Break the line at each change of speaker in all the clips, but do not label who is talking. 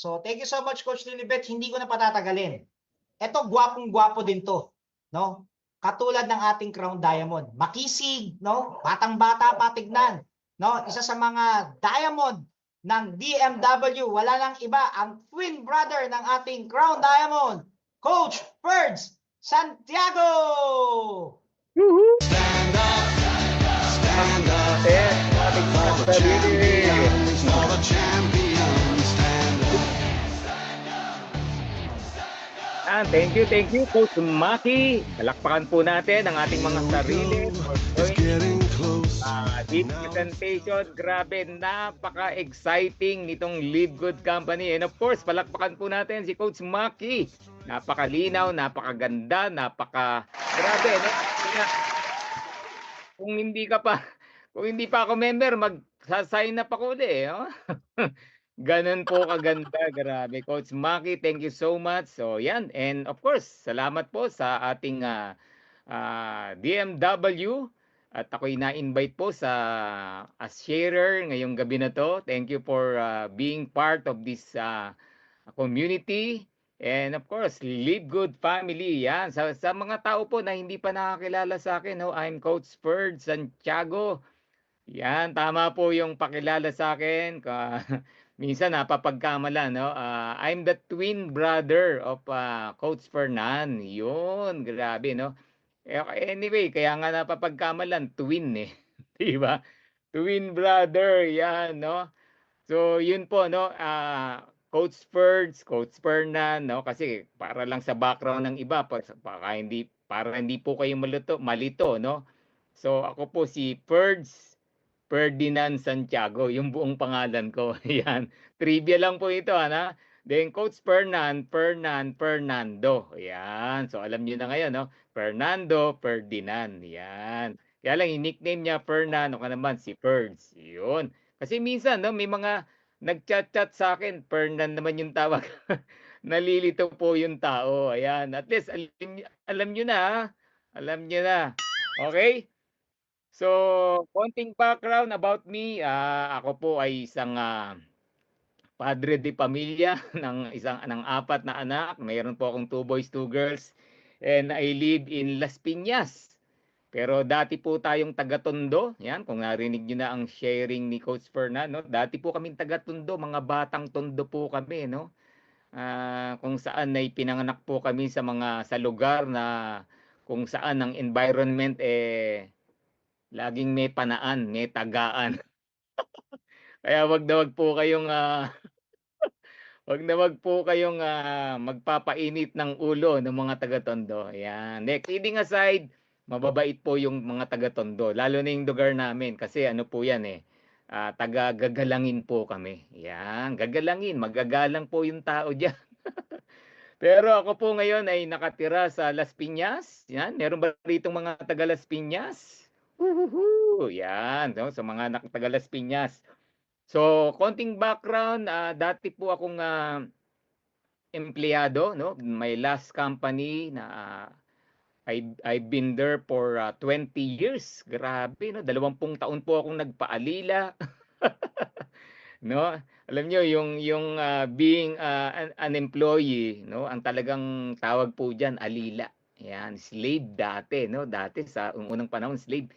So, thank you so much, Coach Lilibet. Hindi ko na patatagalin. Ito, gwapong-gwapo din to, no? Katulad ng ating Crown Diamond. Makisig, no? Batang-bata pa tignan, no? Isa sa mga diamond ng DMW. Wala lang iba, ang twin brother ng ating Crown Diamond, Coach Ferds Santiago!
Woohoo!
Stand up, stand up.
Ating mga
For the
sarili.
champions, for the champions, stand up.
Thank you, Coach Maki. Palakpakan po natin ang ating mga sarili.
It's getting close.
This presentation, grabe, napaka-exciting nitong Live Good Company. And of course, palakpakan po natin si Coach Maki. Napakalinaw, napakaganda, grabe, no? Kung hindi pa ako member, mag-sign up ako ulit, no? Ganun po kaganda, grabe. Coach Maki, thank you so much. So, yan. And of course, salamat po sa ating DMW. At ako'y na-invite po as sharer ngayong gabi na to. Thank you for being part of this community. And of course, Live Good Family. Yan. Sa mga tao po na hindi pa nakakilala sa akin, no, I'm Coach Ferds Santiago. Yan, tama po yung pakilala sa akin. Minsan napapagkamala, no? I'm the twin brother of Coach Fernan. Yun, grabe, no? Anyway, kaya nga napapagkamalan, twin eh. Di ba? Twin brother, yan, no? So, yun po, no? Coach Ferds, Coach Fernan, no? Kasi para lang sa background ng iba, para hindi po kayo malito, no? So, ako po si Ferds Ferdinand Santiago, yung buong pangalan ko. Yan. Trivia lang po ito, ana. Then Coach Fernando. Yan. So alam niyo na ngayon, no? Fernando Ferdinand. Yan. Kaya lang i-nickname niya Fernando ka naman si Ferds. Yun. Kasi minsan, no, may mga nag-chat-chat sa akin, Fernan naman yung tawag. Nalilito po yung tao. Ayan. At least alam niyo na, ha? Alam niyo na. Okay? So, konting background about me. Ako po ay isang padre de pamilya ng 4 na anak. Mayroon po akong 2 boys, 2 girls. And I live in Las Piñas. Pero dati po tayong taga-Tondo. Yan, kung narinig niyo na ang sharing ni Coach Fernan, no? Dati po kaming taga-Tondo, mga batang Tondo po kami, no? Kung saan ay pinanganak po kami sa lugar na kung saan ang environment laging may panaan, may tagaan. Kaya wag po kayong magpapainit ng ulo ng mga taga-Tondo. Ayan. Kidding aside, mababait po yung mga taga-Tondo, lalo na yung lugar namin kasi ano po yan taga-gagalangin po kami. Yan, gagalangin, magagalang po yung tao diyan. Pero ako po ngayon ay nakatira sa Las Piñas. Yan, meron ba ritong mga taga Las Piñas? Woohoo! Yan, no? Sa mga taga Las Piñas. So, konting background, dati po akong empleyado, no? My last company na I've been there for 20 years. Grabe, no? 20 taon po akong nagpaalila. No? Alam niyo yung being an employee, no? Ang talagang tawag po diyan alila. Yan, slave dati, no? Dati sa unang panahon slave.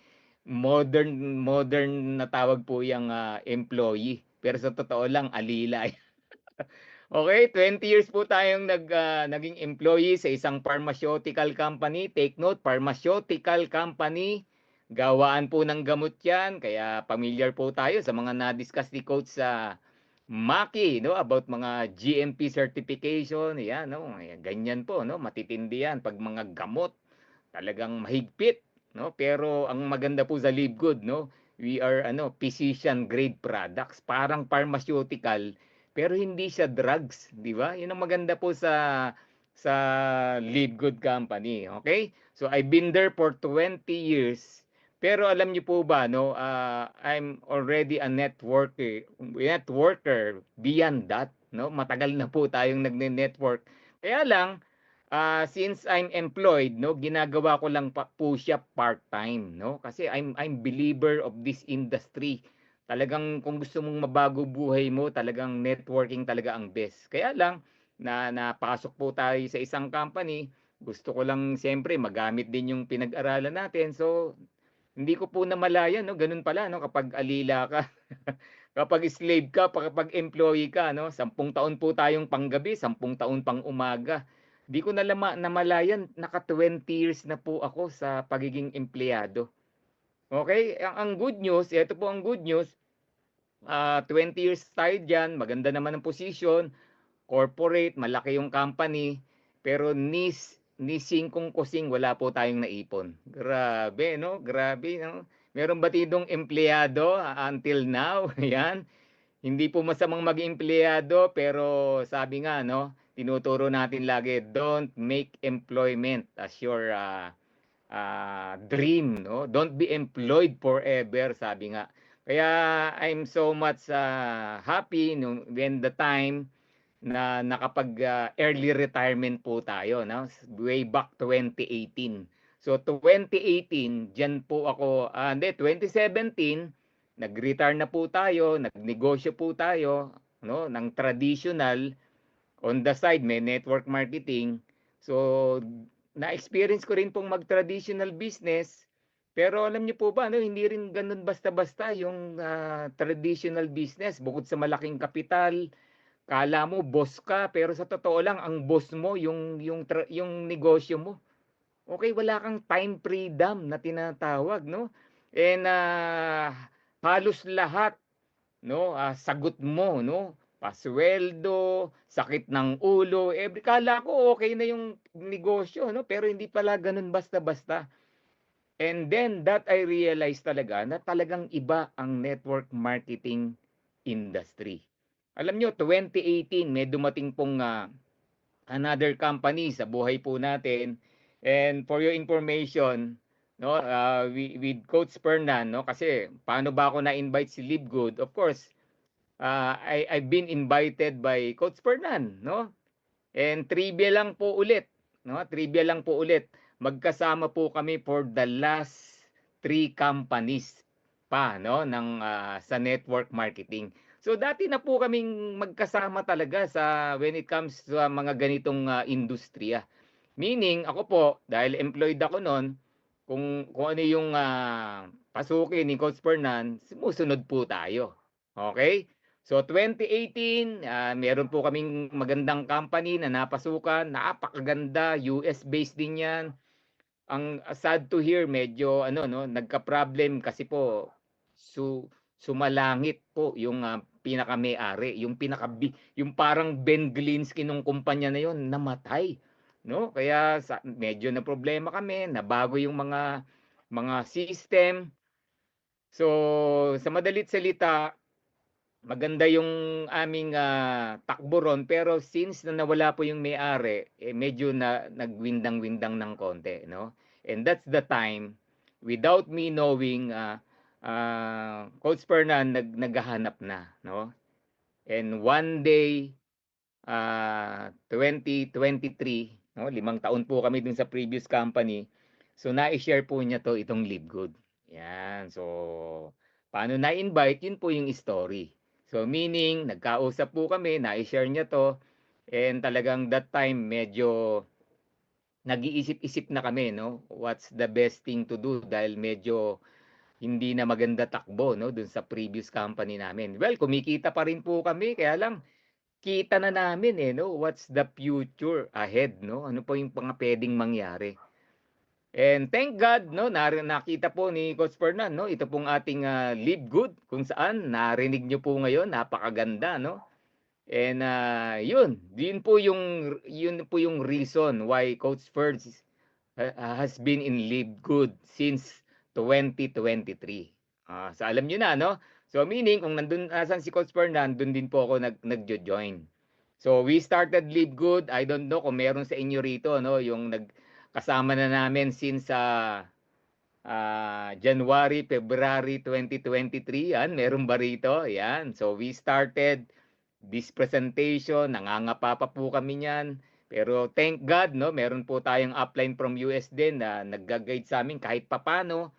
Modern na tawag po yung employee. Pero sa totoo lang alila. Okay, 20 years po tayong naging employee sa isang pharmaceutical company. Take note, pharmaceutical company. Gawaan po ng gamot yan. Kaya familiar po tayo sa mga na-discuss ni Coach sa Maki, no, about mga GMP certification. Yan, no, ganyan po, no, matitindi yan pag mga gamot. Talagang mahigpit, no? Pero ang maganda po sa Live Good, no, we are physician grade products, parang pharmaceutical pero hindi siya drugs, di ba? 'Yun ang maganda po sa Live Good Company, okay? So I've been there for 20 years. Pero alam niyo po ba, no, I'm already a networker beyond that, no? Matagal na po tayong nagne-network. Kaya lang since I'm employed, no, ginagawa ko lang po siya part-time, no? Kasi I'm believer of this industry talagang kung gusto mong mabago buhay mo, talagang networking talaga ang best. Kaya lang na napasok po tayo sa isang company, gusto ko lang siyempre magamit din yung pinag-aralan natin. So, hindi ko po namalayan 'no, gano'n pala 'no, kapag alila ka, kapag slave ka, kapag employee ka 'no, 10 taon po tayong panggabi, 10 taon pang umaga. Di ko namalayan naka 20 years na po ako sa pagiging empleyado. Okay, ang good news, ito po ang good news, 20 years tayo diyan, maganda naman ang posisyon, corporate, malaki yung company, pero ni singkong kusing wala po tayong naipon. Grabe 'no, grabe 'no. Meron batidong empleyado until now, ayan. Hindi po masamang maging empleyado, pero sabi nga 'no, tinuturo natin lagi, don't make employment as your, dream 'no. Don't be employed forever, sabi nga. Kaya I'm so much, happy nung when the time na nakapag, early retirement po tayo 'no, way back 2018. So 2018 diyan po ako, hindi 2017 nag-retire na po tayo, nagnegosyo po tayo 'no, ng traditional, on the side may network marketing. So na-experience ko rin pong mag-traditional business, pero alam niyo po ba 'no, hindi rin gano'n basta-basta yung, traditional business. Bukod sa malaking kapital, kala mo boss ka, pero sa totoo lang ang boss mo yung negosyo mo. Okay, wala kang time freedom na tinatawag 'no, and, halos lahat 'no, sagot mo 'no, pasweldo, sakit ng ulo, kala ko okay na yung negosyo 'no, pero hindi pala gano'n basta-basta. And then that I realized talaga na talagang iba ang network marketing industry. Alam niyo 2018 may dumating pong, another company sa buhay po natin, and for your information 'no, with Coach Fernan 'no, kasi paano ba ako na-invite si Live Good, of course, I've been invited by Coach Fernan 'no, and trivia lang po ulit 'no, trivia lang po ulit, magkasama po kami for the last 3 companies pa 'no, sa network marketing. So dati na po kaming magkasama talaga sa when it comes sa mga ganitong, industriya. Meaning ako po, dahil employed ako nun, kung ano yung, pasukin ni Coach Fernan, sumusunod po tayo, okay. So 2018, meron po kaming magandang company na napasukan, napakaganda, US based din 'yan. Ang sad to hear, medyo ano 'no, nagka-problem kasi po sumalangit po yung, pinaka-may-ari, yung parang Ben Glinsky nung kumpanya na yon namatay 'no. Kaya medyo na problema kami, nabago yung mga system. So, sa madalit salita, maganda yung aming, takbo ron, pero since na nawala po yung may-ari, medyo nagwindang-windang ng konti 'no. And that's the time, without me knowing, Coach Fernan naghahanap na 'no. And one day, 2023 'no, 5 taon po kami dun sa previous company. So nai-share po niya 'to, itong Live Good, 'yan. So, paano na-invite, yun po yung story. So meaning nagkausap po kami, nai-share niya 'to, and talagang that time medyo nag-iisip-isip na kami 'no, what's the best thing to do, dahil medyo hindi na maganda takbo 'no, dun sa previous company namin. Well, kumikita pa rin po kami, kaya lang kita na namin, 'no, what's the future ahead 'no, ano po yung mga puwedeng mangyari. And thank God 'no, nakita po ni Coach Fernan 'no, ito pong ating, Live Good, kung saan narinig niyo po ngayon, napakaganda 'no. And, yun po yung reason why Coach Ferds has been in Live Good since 2023. So alam niyo na 'no. So meaning kung nasaan si Coach Fernan, dun din po ako nagjo-join. So we started Live Good, I don't know kung meron sa inyo rito 'no, yung kasama na namin since, January, February 2023, yan, meron ba rito? Yan. So we started this presentation, nangangapa pa po kami niyan. Pero thank God 'no, meron po tayong upline from US din na nagga-guide sa amin kahit papaano.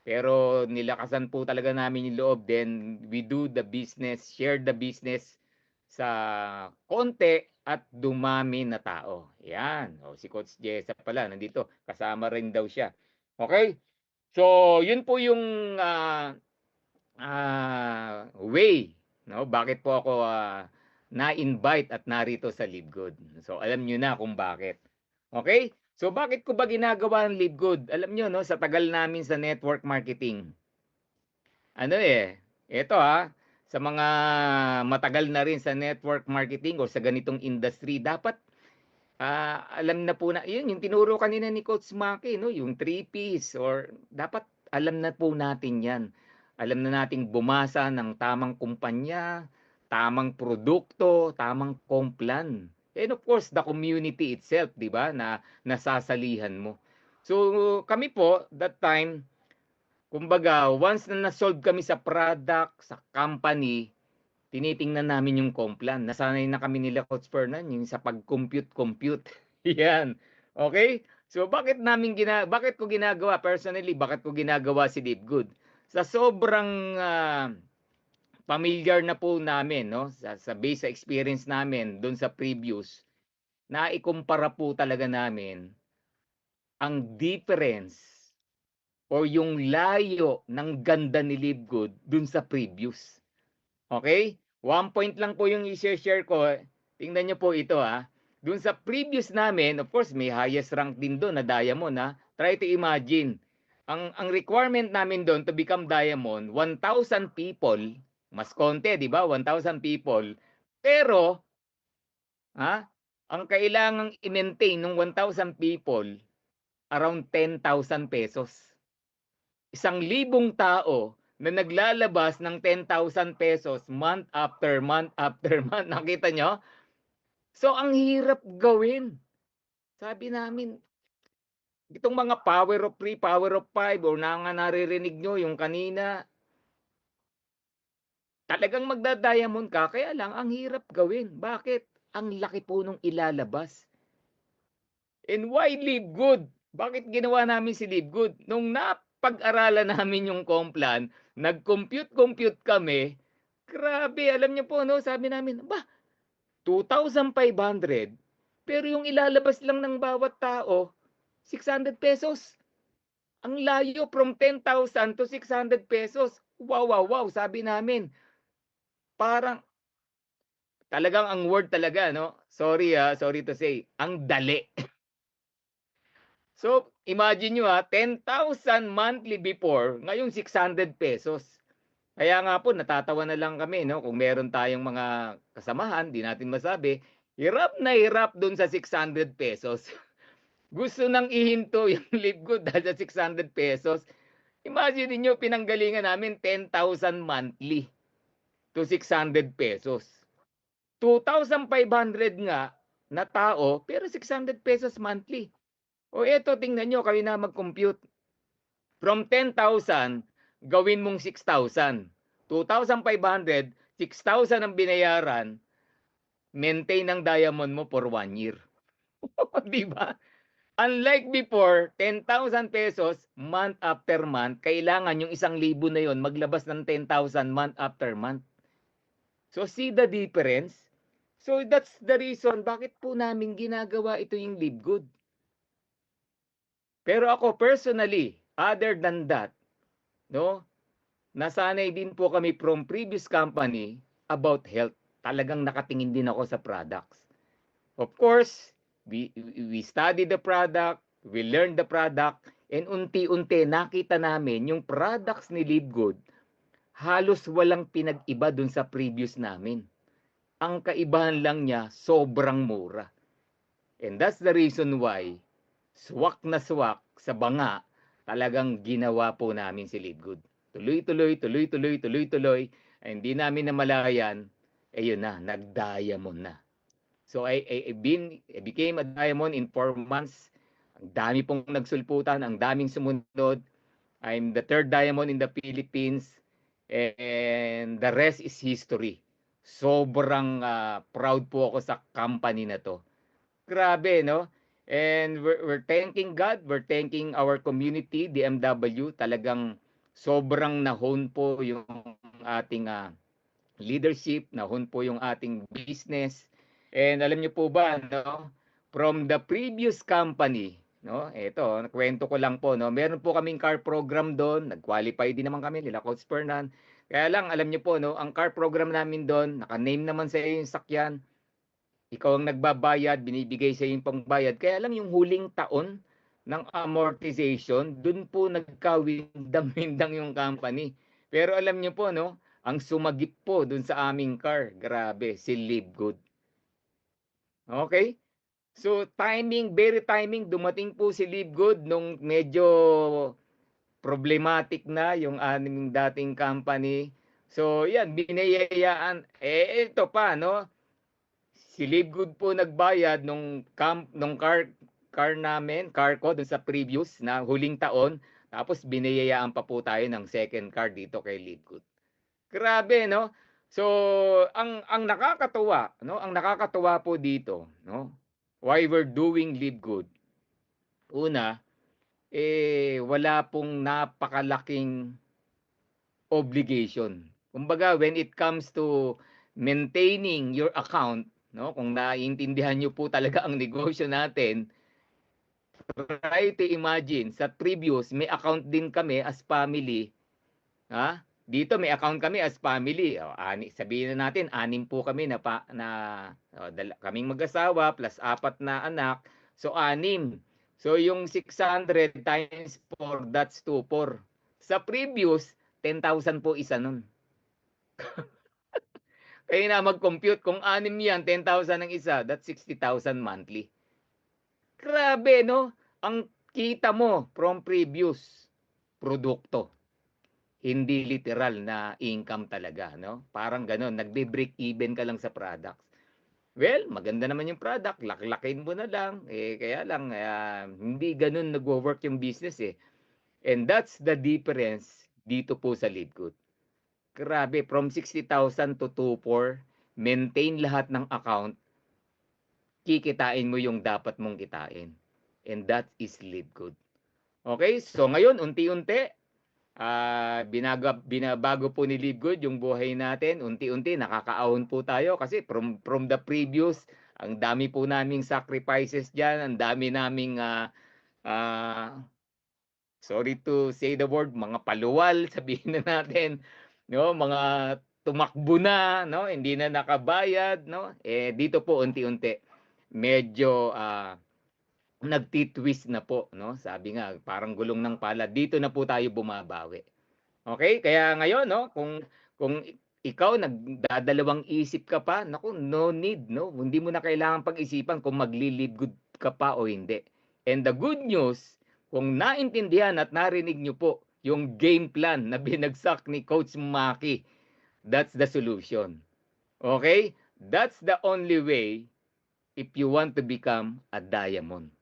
Pero nilakasan po talaga namin yung loob. Then we do the business, share the business sa konti at dumami na tao. Yan. O, si Coach Jessa pala, nandito. Kasama rin daw siya. Okay? So, yun po yung way, no? Bakit po ako na-invite at narito sa Live Good. So, alam nyo na kung bakit. Okay? So, bakit ko ba ginagawa ang Live Good? Alam nyo, no? Sa tagal namin sa network marketing, ito sa mga matagal na rin sa network marketing o sa ganitong industry, dapat alam na po na, yun, yung tinuro kanina ni Coach Maki, no? Yung 3Ps or dapat alam na po natin yan. Alam na nating bumasa ng tamang kumpanya, tamang produkto, tamang complan. And of course, the community itself, di ba, na nasasalihan mo. So, kami po, that time, kumbaga, once na na-solve kami sa product, sa company, tinitingnan namin yung complan. Nasanay na kami nila Coach Fernan yung sa pag-compute. Yan. Okay? So bakit ko ginagawa personally? Bakit ko ginagawa si Live Good? Sa sobrang familiar na po namin, no? Sa base sa experience namin doon sa previous, naikumpara po talaga namin ang difference o yung layo ng ganda ni Live Good doon sa previous. Okay? 1 point lang po yung i-share ko. Tingnan nyo po ito Doon sa previous namin, of course, may highest rank din doon na diamond Try to imagine. Ang requirement namin doon to become diamond, 1,000 people. Mas konti, di ba? 1,000 people. Pero, ang kailangang i-maintain ng 1,000 people, around 10,000 pesos. 1,000 tao na naglalabas ng 10,000 pesos month after month after month. Nakita nyo? So, ang hirap gawin. Sabi namin, itong mga power of 3, power of 5, o naririnig nyo yung kanina, talagang magda-diamond ka, kaya lang, ang hirap gawin. Bakit? Ang laki po nung ilalabas. And why Live Good? Bakit ginawa namin si Live Good? Nung napag-aralan namin yung complan, nag-compute kami, grabe, alam niyo po, no? Sabi namin, 2,500, pero yung ilalabas lang ng bawat tao, 600 pesos. Ang layo from 10,000 to 600 pesos. Wow, sabi namin. Parang, talagang ang word talaga, no? Sorry to say, ang dali. So, imagine nyo 10,000 monthly before, ngayon 600 pesos. Kaya nga po, natatawa na lang kami, no? Kung meron tayong mga kasamahan, di natin masabi, hirap na hirap dun sa 600 pesos. Gusto nang ihinto yung Live Good dahil sa 600 pesos. Imagine niyo pinanggalingan namin 10,000 monthly to 600 pesos. 2,500 nga na tao, pero 600 pesos monthly. O eto, tingnan nyo, kayo na mag-compute. From 10,000, gawin mong 6,000. 2,500, 6,000 ang binayaran, maintain ang diamond mo for 1 year. Di ba? Unlike before, 10,000 pesos month after month, kailangan yung 1,000 na yon maglabas ng 10,000 month after month. So see the difference? So that's the reason bakit po namin ginagawa ito yung Live Good. Pero ako personally, other than that, no, nasanay din po kami from previous company about health. Talagang nakatingin din ako sa products. Of course, we study the product, we learn the product, and unti-unti nakita namin yung products ni Live Good, halos walang pinag-iba dun sa previous namin. Ang kaibahan lang niya, sobrang mura. And that's the reason why, swak na swak sa banga, talagang ginawa po namin si Live Good. Tuloy, hindi namin namalayan, yun na, nag-diamond na. So I became a diamond in 4 months. Ang dami pong nagsulputan, ang daming sumunod. I'm the 3rd diamond in the Philippines, and the rest is history. Sobrang proud po ako sa company na to. Grabe, no? And we're thanking God, we're thanking our community, DMW. Talagang sobrang na-hone po yung ating leadership, na-hone po yung ating business. And alam niyo po ba, no, from the previous company, no, ito, kwento ko lang po, no, meron po kaming car program doon, nag-qualify din naman kami, nila Coach Fernan. Kaya lang, alam niyo po, no, ang car program namin doon, naka-name naman sa iyo yung sakyan, ikaw ang nagbabayad, binibigay sa iyo yung pangbayad. Kaya lang yung huling taon ng amortization, dun po nagkawindang-windang yung company. Pero alam niyo po, no, ang sumagip po dun sa aming car, grabe, si Live Good. Okay? So timing, very timing, dumating po si Live Good nung medyo problematic na yung aming dating company. So yan, binayayaan. Ito pa, no? Si Live Good po nagbayad nung car namin, car ko dun sa previous na huling taon. Tapos binayayaan pa po tayo ng second car dito kay Live Good. Grabe, no? So, ang nakakatuwa, no? Ang nakakatuwa po dito, no? Why we're doing Live Good. Una, wala pong napakalaking obligation. Kumbaga, when it comes to maintaining your account, no? Kung naiintindihan niyo po talaga ang negosyo natin, try to imagine, sa previous, may account din kami as family, ha? Dito may account kami as family. Sabihin na natin, 6 po kami kaming mag-asawa plus 4 na anak. So 6. So yung 600 times 4, that's 2,400. Sa previous, 10,000 po isa nun. Kaya na mag-compute, kung 6 yan, 10,000 ang isa, that's 60,000 monthly. Grabe, no? Ang kita mo from previous produkto. Hindi literal na income talaga, no? Parang gano'n, nagbe-break even ka lang sa products. Well, maganda naman yung product, laklakin mo na lang. Kaya lang, hindi gano'n nagwo-work yung business eh. And that's the difference dito po sa Live Good. Grabe, from 60,000 to 2,400, maintain lahat ng account, kikitain mo yung dapat mong kitain. And that is Live Good. Okay, so ngayon, unti-unti, binabago po ni Live Good yung buhay natin. Unti-unti nakakaahon po tayo kasi from the previous, ang dami po naming sacrifices diyan, ang dami naming sorry to say the word, mga paluwal, sabihin na natin, no, mga tumakbo na, no, hindi na nakabayad, no. Dito po unti-unti medyo nagtitwist na po, no? Sabi nga, parang gulong ng palad. Dito na po tayo bumabawi. Okay? Kaya ngayon, no, kung ikaw nagdadalawang isip ka pa, naku, no need, no? Hindi mo na kailangan pag-isipan kung magli-live good ka pa o hindi. And the good news, kung naintindihan at narinig nyo po yung game plan na binagsak ni Coach Maki, that's the solution. Okay? That's the only way if you want to become a diamond.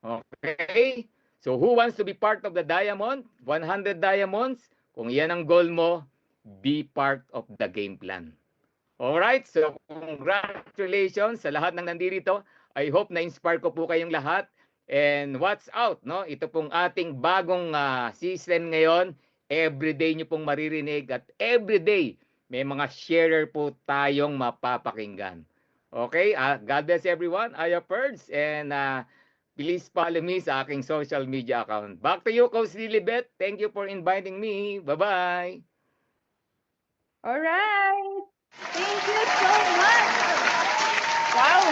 Okay? So who wants to be part of the diamond? 100 diamonds? Kung yan ang goal mo, be part of the game plan. Alright? So congratulations sa lahat ng nandito. I hope na-inspire ko po kayong lahat. And watch out, no? Ito pong ating bagong season ngayon. Everyday nyo pong maririnig at everyday may mga sharer po tayong mapapakinggan. Okay? God bless everyone. I am Perds and please follow me sa aking social media account. Back to you, Coach Lilibet. Thank you for inviting me. Bye-bye.
Alright. Thank you so much. Wow.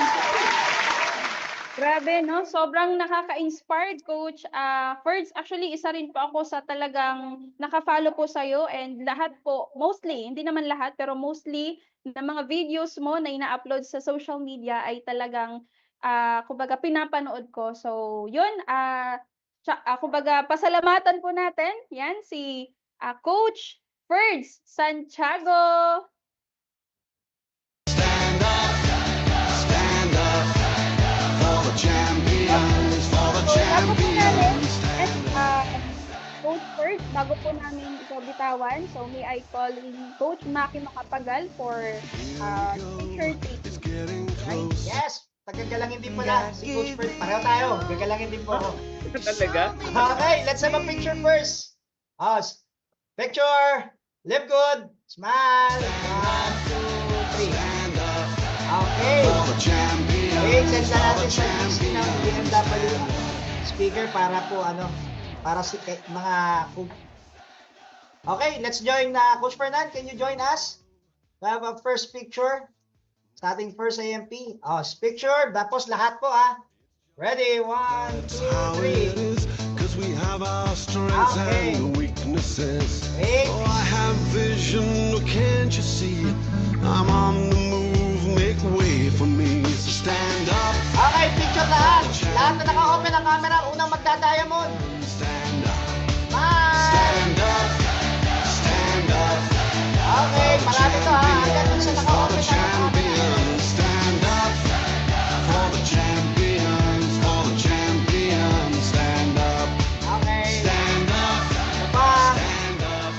Grabe, no? Sobrang nakaka-inspired, Coach. First, actually, isa rin po ako sa talagang nakafollow po sa'yo and lahat po, mostly, hindi naman lahat, pero mostly, na mga videos mo na ina-upload sa social media ay talagang, kumbaga, pinapanood ko. So, yun, kumbaga, pasalamatan po natin, yan, si Coach Ferds Santiago.
Stand up for the champions, for the champions. Stand up.
Coach Ferds, bago po namin ito bitawan, so may I call in Coach Maki Makapagal for picture taking.
It's getting close.
Yes! Tagagalangin din pala si Coach Fred. Pareho tayo. Gagalangin din po ako.
Talaga?
Okay, let's have a picture first. Picture. Live good. Smile. 1, 2, 3.
Stand up
Okay.
for the champions.
Okay, send na
For
natin
the
sa GC ng
champions.
BMW speaker para po para si mga Okay, let's join Coach Fernan. Can you join us? We have a first picture sa ating first AMP. Picture, tapos lahat po Ready? 1,
That's
2,
how it
3.
is, 'cause we have our strengths
Okay.
and weaknesses.
Okay.
Oh, I have vision, can't you see? I'm on the move, make way for me. So stand up,
Okay, picture lahat. Lahat na naka-open ang camera, unang magda-diamond.
stand up,
Bye!
stand up, stand up.
Okay, marami to Hanggang dun sa
For
naka-open
the
na camera.
champions, stand up. For the champions, stand up,
Okay.
stand up,
Ano pa?
stand up.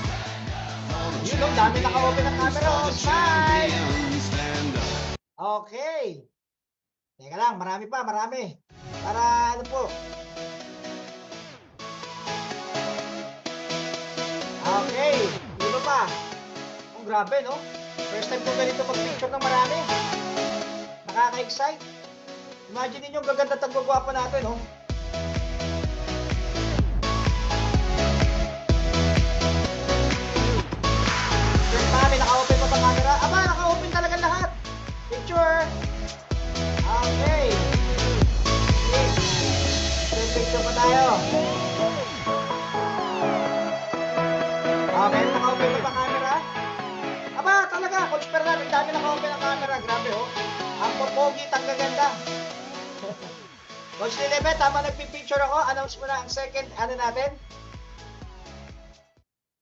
For the
Yun, dami naka-open ang camera. Smile!
champions, stand up.
Okay. Teka lang, marami pa, marami. Para ano po. Okay. Ano pa? Oh, grabe, no? First time ko ganito mag-picture ng marami. Nakaka-excite. Imagine ninyo ang gaganda at ang gagwapo natin, no? First marami, naka-open pa ba camera? Aba, naka-open talaga lahat. Picture. Okay. Picture pa tayo. Meron naka-open pa ba camera? Aba, talaga, Coach Fernan, ang dami naka-open ang camera. Grabe, Ang popogit, ang gaganda. Coach Lilibet, tama nagpipicture ako. Announce mo na ang second, natin?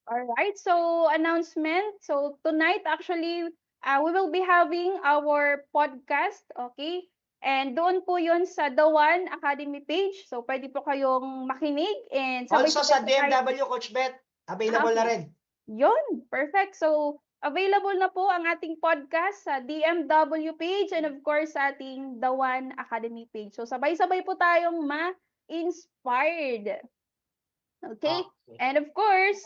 Alright, so announcement. So tonight actually, we will be having our podcast, okay? And doon po yun sa The One Academy page. So pwede po kayong makinig and
Also sa
sabay-sabay po tayo-
DMW, Coach Bet, available na rin.
Yun, perfect. So available na po ang ating podcast sa DMW page and of course sa ating The One Academy page. So sabay-sabay po tayong ma-inspired. Okay? And of course,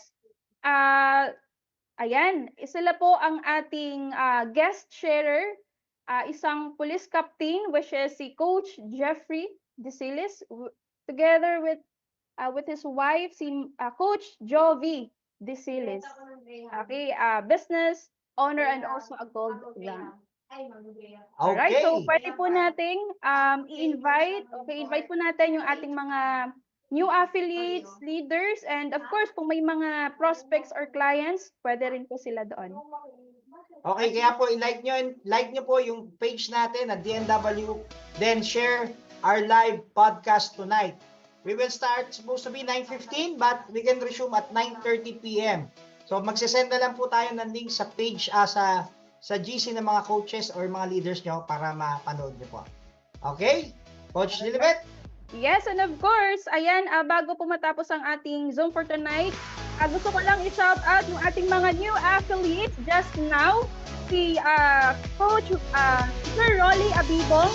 ayan, sila po ang ating guest sharer, isang police captain which is si Coach Jeffrey Desilis together with his wife si Coach Jovi Desilis. Okay, business owner and also a gold rank. Alright,
Okay.
so pwede po nating invite po natin yung ating mga new affiliates, leaders, and of course, kung may mga prospects or clients, pwede rin po sila doon.
Okay, kaya po i-like nyo po yung page natin at DNW, then share our live podcast tonight. We will start, supposed to be 9:15, but we can resume at 9:30 p.m. So magsisend na lang po tayo ng link sa page, sa GC ng mga coaches or mga leaders nyo para mapanood nyo po. Okay? Coach Lilibet?
Yes, and of course, ayan, bago po matapos ang ating Zoom for tonight, gusto ko lang i-shout out yung ating mga new affiliates just now. Si Coach Sir Rolly Abibong,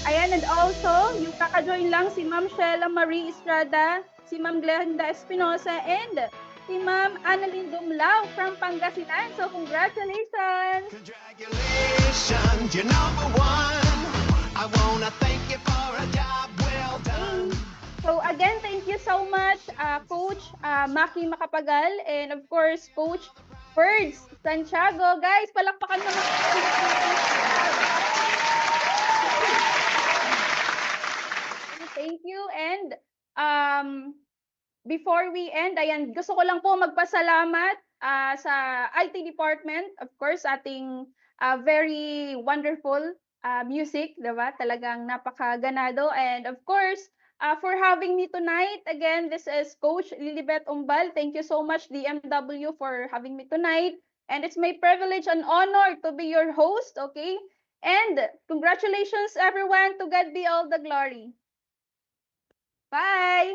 ayan, and also, yung kaka-join lang si Ma'am Sheila Marie Estrada, si Ma'am Glenda Espinosa, and si Ma'am Annalyn Dumlao from Pangasinan. So, congratulations!
Congratulations, you're number one. I wanna thank you for a job well done.
So again, thank you so much, Coach Maki Makapagal, and of course, Coach Ferds Santiago. Guys, palakpakan naman. Thank you. And before we end, ayan, gusto ko lang po magpasalamat sa IT department, of course, ating very wonderful music, diba? Talagang napakaganado. And of course, for having me tonight, again, this is Coach Lilibet Umbal. Thank you so much, DMW, for having me tonight. And it's my privilege and honor to be your host, okay? And congratulations, everyone. To God be all the glory. Bye!